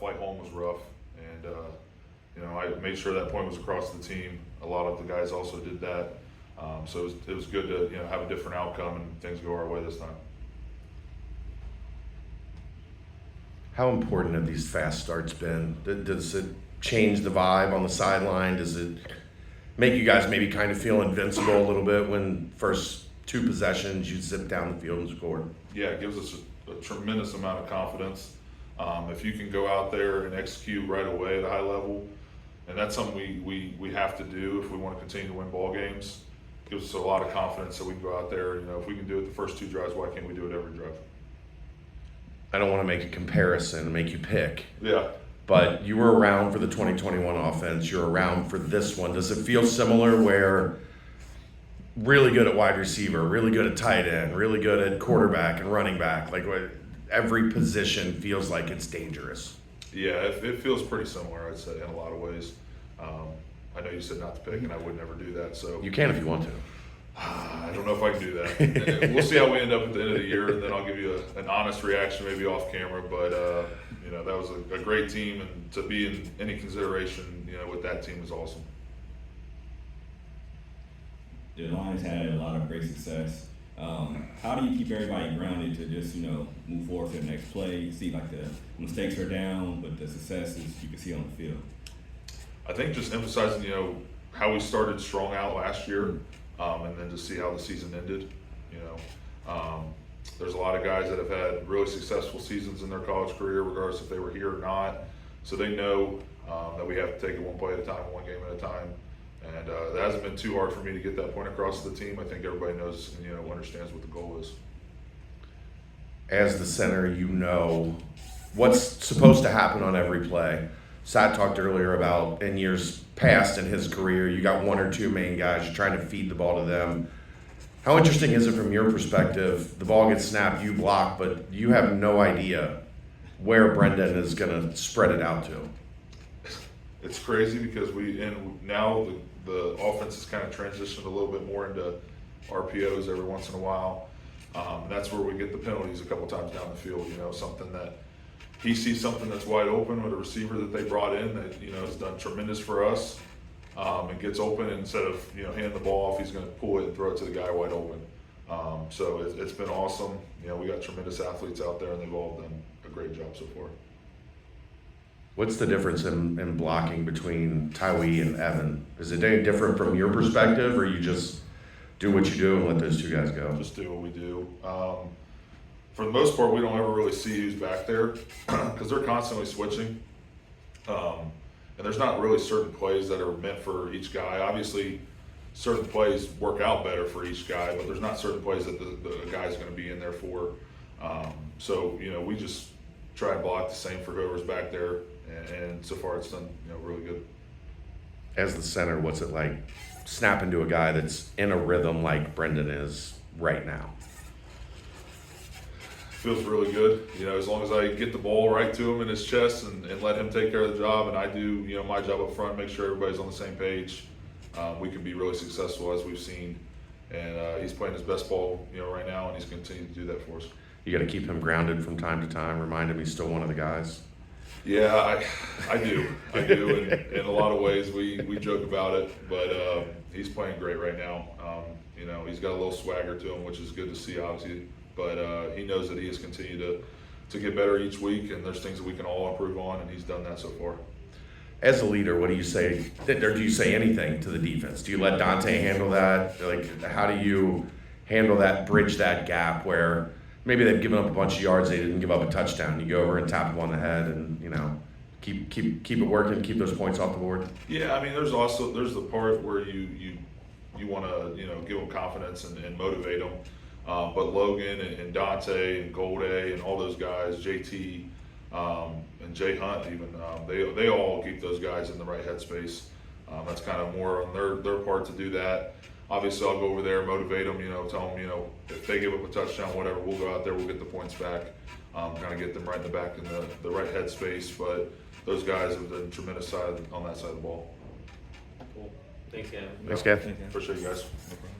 flight home was rough, and I made sure that point was across the team. A lot of the guys also did that, so it was good to have a different outcome and things go our way this time. How important have these fast starts been? Does it change the vibe on the sideline? Does it make you guys maybe kind of feel invincible a little bit when first 2 possessions you zip down the field and score? Yeah, it gives us a tremendous amount of confidence. If you can go out there and execute right away at a high level, and that's something we have to do if we want to continue to win ball games. It gives us a lot of confidence that we can go out there. If we can do it the first 2 drives, why can't we do it every drive? I don't want to make a comparison and make you pick. Yeah. But you were around for the 2021 offense. You're around for this one. Does it feel similar where really good at wide receiver, really good at tight end, really good at quarterback and running back? Like every position feels like it's dangerous. Yeah, it feels pretty similar, I'd say, in a lot of ways. I know you said not to pick, and I would never do that. So You can if you want to. I don't know if I can do that. We'll see how we end up at the end of the year, and then I'll give you an honest reaction, maybe off camera. But that was a great team, and to be in any consideration, with that team is awesome. The Lions had a lot of great success. How do you keep everybody grounded to just move forward to the next play? See, like the mistakes are down, but the successes you can see on the field. I think just emphasizing, how we started strong out last year, and then to see how the season ended. There's a lot of guys that have had really successful seasons in their college career, regardless if they were here or not. So they know that we have to take it one play at a time, one game at a time. And that hasn't been too hard for me to get that point across to the team. I think everybody knows and understands what the goal is. As the center, what's supposed to happen on every play. Sat talked earlier about in years past in his career, you got 1 or 2 main guys, you're trying to feed the ball to them. How interesting is it from your perspective? The ball gets snapped, you block, but you have no idea where Brendan is going to spread it out to. It's crazy because now the offense has kind of transitioned a little bit more into RPOs every once in a while. That's where we get the penalties a couple times down the field. Something that he sees something that's wide open with a receiver that they brought in that has done tremendous for us, and gets open, and instead of handing the ball off, he's going to pull it and throw it to the guy wide open. So it's been awesome. We got tremendous athletes out there, and they've all done a great job so far. What's the difference in blocking between Tyree and Evan? Is it any different from your perspective, or you just do what you do and let those 2 guys go? Just do what we do. For the most part, we don't ever really see who's back there because they're constantly switching. And there's not really certain plays that are meant for each guy. Obviously, certain plays work out better for each guy, but there's not certain plays that the guy's going to be in there for. So we just try and block the same for whoever's back there, and so far it's done really good. As the center, what's it like snapping to a guy that's in a rhythm like Brendan is right now? Feels really good, as long as I get the ball right to him in his chest and let him take care of the job, and I do, my job up front, make sure everybody's on the same page. We can be really successful, as we've seen, and he's playing his best ball, right now, and he's continuing to do that for us. You got to keep him grounded from time to time. Remind him he's still one of the guys. Yeah, I do, in a lot of ways. We joke about it, but he's playing great right now. He's got a little swagger to him, which is good to see, obviously. But he knows that he has continued to get better each week, and there's things that we can all improve on, and he's done that so far. As a leader, what do you say? Or do you say anything to the defense? Do you let Dante handle that? Like, how do you handle that, bridge that gap where maybe they've given up a bunch of yards, they didn't give up a touchdown? You go over and tap them on the head, and keep it working, keep those points off the board. Yeah, I mean, there's the part where you want to give them confidence and motivate them. But Logan and Dante and Golday and all those guys, JT and Jay Hunt even, they all keep those guys in the right headspace. That's kind of more on their part to do that. Obviously, I'll go over there, motivate them, tell them, if they give up a touchdown, whatever, we'll go out there, we'll get the points back, kind of get them right in the back in the right headspace. But those guys have done tremendous on that side of the ball. Cool. Thanks, Gavin. Thanks, Gavin. Appreciate you guys. No problem.